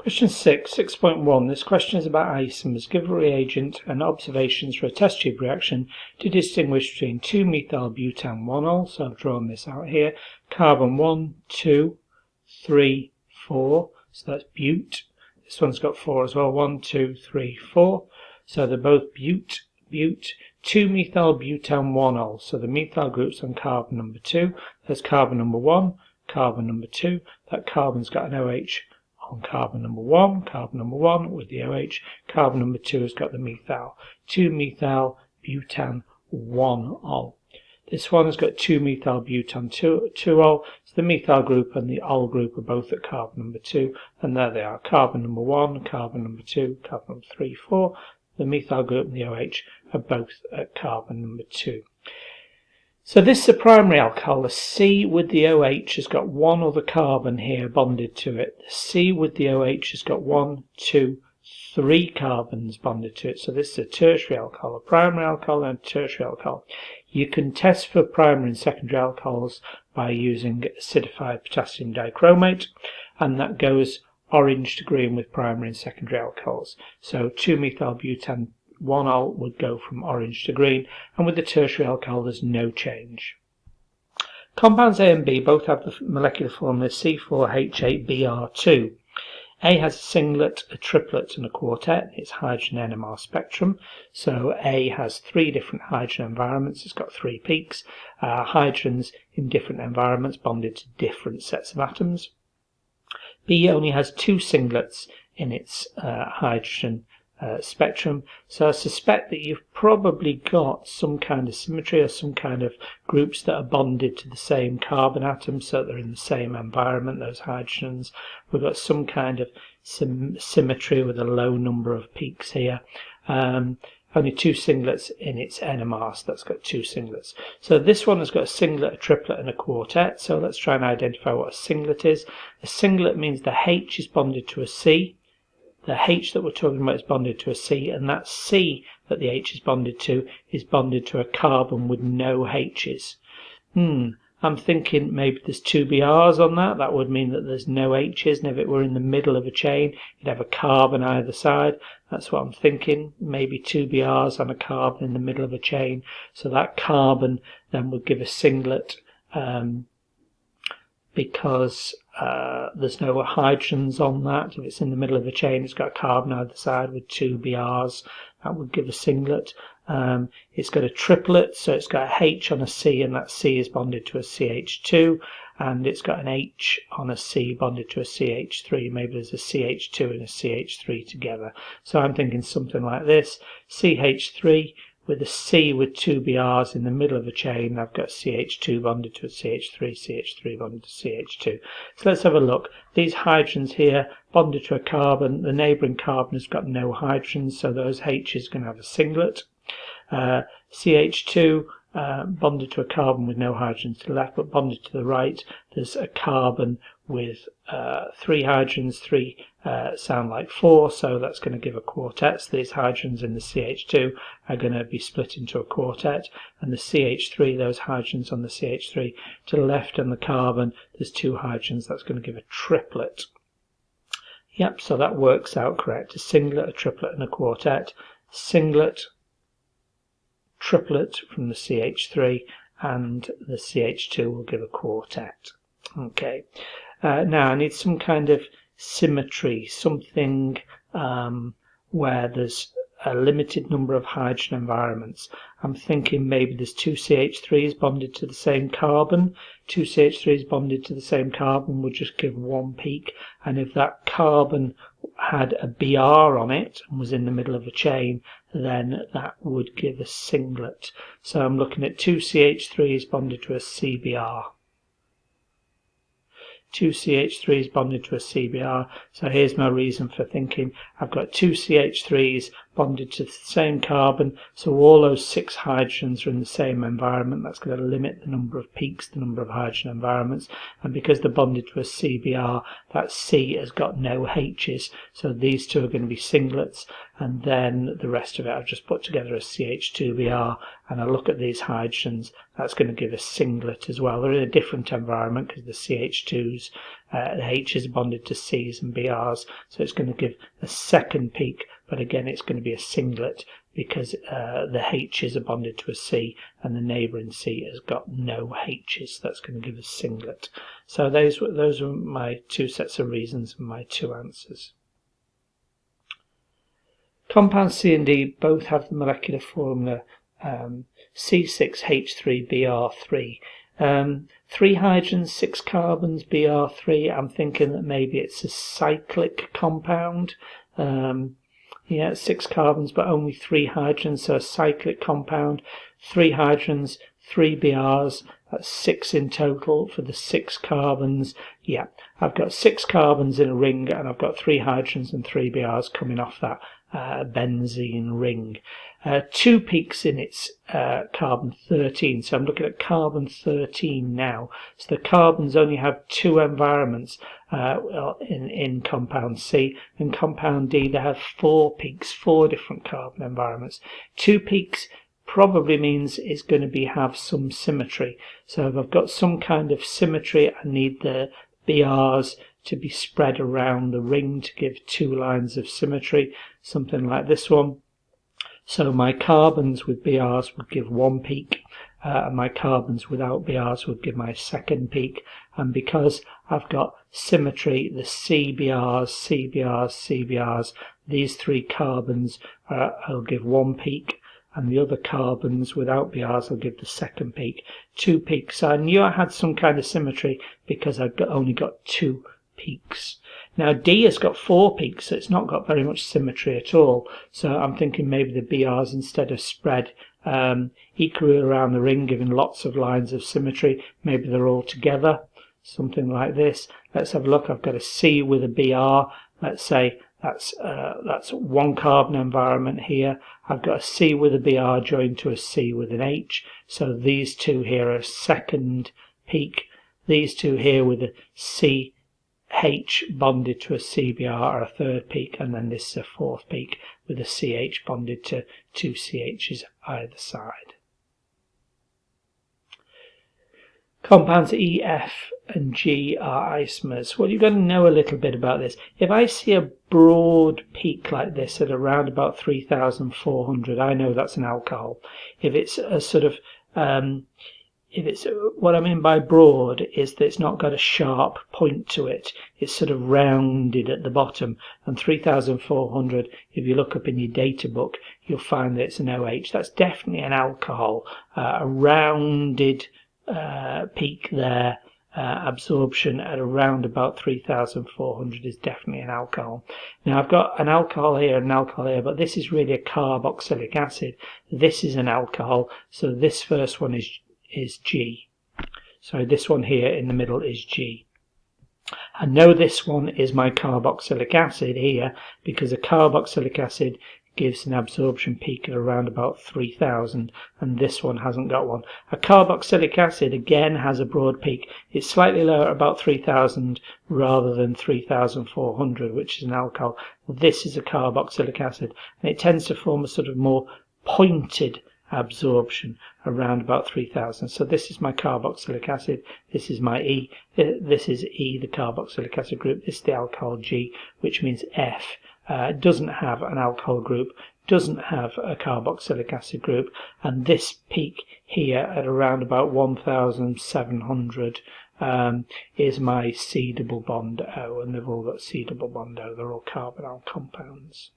Question 6, 6.1. This question is about isomers. Give a reagent and observations for a test tube reaction to distinguish between 2-methyl-butan 1-ol. So I've drawn this out here. Carbon 1, 2, 3, 4. So that's bute. This one's got 4 as well. 1, 2, 3, 4. So they're both bute. 2-methyl-butan 1-ol. So the methyl group's on carbon number 2. There's carbon number 1, carbon number 2. That carbon's got an OH on carbon number 1 with the OH. Carbon number 2 has got the methyl. 2-methyl-butan 1-ol. This one has got 2-methyl-butan 2-ol. So the methyl group and the ol group are both at carbon number 2. And there they are. Carbon number 1, carbon number 2, carbon number 3, 4. The methyl group and the OH are both at carbon number 2. So this is a primary alcohol. The C with the OH has got one other carbon here bonded to it. The C with the OH has got 1, 2, 3 carbons bonded to it. So this is a tertiary alcohol, a primary alcohol and a tertiary alcohol. You can test for primary and secondary alcohols by using acidified potassium dichromate, and that goes orange to green with primary and secondary alcohols. So 2-methyl-butan 1-ol would go from orange to green, and with the tertiary alcohol there's no change. Compounds A and B both have the molecular formula C4H8Br2. A has a singlet, a triplet and a quartet in its hydrogen NMR spectrum. So A has 3 different hydrogen environments. It's got 3 peaks, hydrogens in different environments bonded to different sets of atoms. B only has 2 singlets in its hydrogen spectrum, so I suspect that you've probably got some kind of symmetry or some kind of groups that are bonded to the same carbon atom, so they're in the same environment, those hydrogens. We've got some kind of symmetry with a low number of peaks here. Only 2 singlets in its NMR, so that's got 2 singlets. So this one has got a singlet, a triplet and a quartet, so let's try and identify what a singlet is. A singlet means the H is bonded to a C. The H that we're talking about is bonded to a C, and that C that the H is bonded to a carbon with no H's. I'm thinking maybe there's 2 Brs on that. That would mean that there's no H's, and if it were in the middle of a chain, you'd have a carbon either side. That's what I'm thinking. Maybe 2 Brs on a carbon in the middle of a chain. So that carbon then would give a singlet, because there's no hydrogens on that. If it's in the middle of a chain, it's got a carbon either side with 2 Brs. That would give a singlet. It's got a triplet, so it's got a H on a C, and that C is bonded to a CH2, and it's got an H on a C bonded to a CH3. Maybe there's a CH2 and a CH3 together. So I'm thinking something like this: CH3 with a C with 2 Brs in the middle of a chain. I've got CH2 bonded to a CH3, CH3 bonded to CH2. So let's have a look. These hydrogens here bonded to a carbon. The neighbouring carbon has got no hydrogens, so those H's are going to have a singlet. CH2 bonded to a carbon with no hydrogens to the left, but bonded to the right, there's a carbon with 3 hydrogens. 3 sound like 4, so that's going to give a quartet. So these hydrogens in the CH2 are going to be split into a quartet, and the CH3, those hydrogens on the CH3 to the left and the carbon, there's 2 hydrogens. That's going to give a triplet. Yep, so that works out correct. A singlet, a triplet and a quartet. Singlet, triplet from the CH3, and the CH2 will give a quartet. Okay, now I need some kind of symmetry, something where there's a limited number of hydrogen environments. I'm thinking maybe there's 2 CH3s bonded to the same carbon. 2 CH3s bonded to the same carbon would just give 1 peak, and if that carbon had a Br on it and was in the middle of a chain, then that would give a singlet. So I'm looking at 2 CH3s bonded to a CBr. 2 CH3s bonded to a CBr. So here's my reason for thinking. I've got 2 CH3s bonded to the same carbon, so all those 6 hydrogens are in the same environment. That's going to limit the number of peaks, the number of hydrogen environments, and because they're bonded to a CBr, that C has got no H's, so these 2 are going to be singlets, and then the rest of it I've just put together as CH2Br, and I look at these hydrogens, that's going to give a singlet as well. They're in a different environment because the CH2s, the H's are bonded to C's and Brs, so it's going to give a second peak, but again it's going to be a singlet because the H's are bonded to a C and the neighbouring C has got no H's. That's going to give a singlet. So those are my two sets of reasons and my two answers. Compounds C and D both have the molecular formula C6H3Br3. 3 hydrogens, 6 carbons, Br3. I'm thinking that maybe it's a cyclic compound. Yeah, 6 carbons but only 3 hydrogens, so a cyclic compound. 3 hydrogens, 3 Brs, that's 6 in total for the 6 carbons. Yeah, I've got 6 carbons in a ring and I've got 3 hydrogens and 3 Brs coming off that benzene ring. 2 peaks in its carbon 13, so I'm looking at carbon 13 now. So the carbons only have 2 environments in compound C, and compound D they have 4 peaks, 4 different carbon environments. 2 peaks probably means it's going to have some symmetry. So if I've got some kind of symmetry, I need the Brs to be spread around the ring to give 2 lines of symmetry, something like this one. So my carbons with Brs would give 1 peak, and my carbons without Brs would give my second peak. And because I've got symmetry, the CBrs, CBrs, CBrs, these 3 carbons will give 1 peak, and the other carbons without Brs will give the second peak. 2 peaks. So I knew I had some kind of symmetry because I've only got 2 peaks. Now D has got 4 peaks, so it's not got very much symmetry at all. So I'm thinking maybe the Brs, instead of spread equally around the ring, giving lots of lines of symmetry, maybe they're all together, something like this. Let's have a look. I've got a C with a Br. Let's say that's 1 carbon environment here. I've got a C with a Br joined to a C with an H. So these 2 here are a second peak. These 2 here with a C H bonded to a CBr are a third peak, and then this is a 4th peak with a CH bonded to 2 CHs either side. Compounds E, F and G are isomers. Well, you've got to know a little bit about this. If I see a broad peak like this at around about 3,400, I know that's an alcohol. If it's a sort of what I mean by broad is that it's not got a sharp point to it. It's sort of rounded at the bottom. And 3,400, if you look up in your data book, you'll find that it's an OH. That's definitely an alcohol. A rounded peak there, absorption at around about 3,400 is definitely an alcohol. Now I've got an alcohol here and an alcohol here, but this is really a carboxylic acid. This is an alcohol, so this first one is G. So this one here in the middle is G. I know this one is my carboxylic acid here because a carboxylic acid gives an absorption peak at around about 3,000, and this one hasn't got one. A carboxylic acid again has a broad peak. It's slightly lower, about 3,000 rather than 3,400, which is an alcohol. This is a carboxylic acid, and it tends to form a sort of more pointed absorption around about 3,000. So this is my carboxylic acid, this is my E, this is E, the carboxylic acid group, this is the alcohol G, which means F doesn't have an alcohol group, doesn't have a carboxylic acid group, and this peak here at around about 1,700 is my C double bond O, and they've all got C double bond O, they're all carbonyl compounds.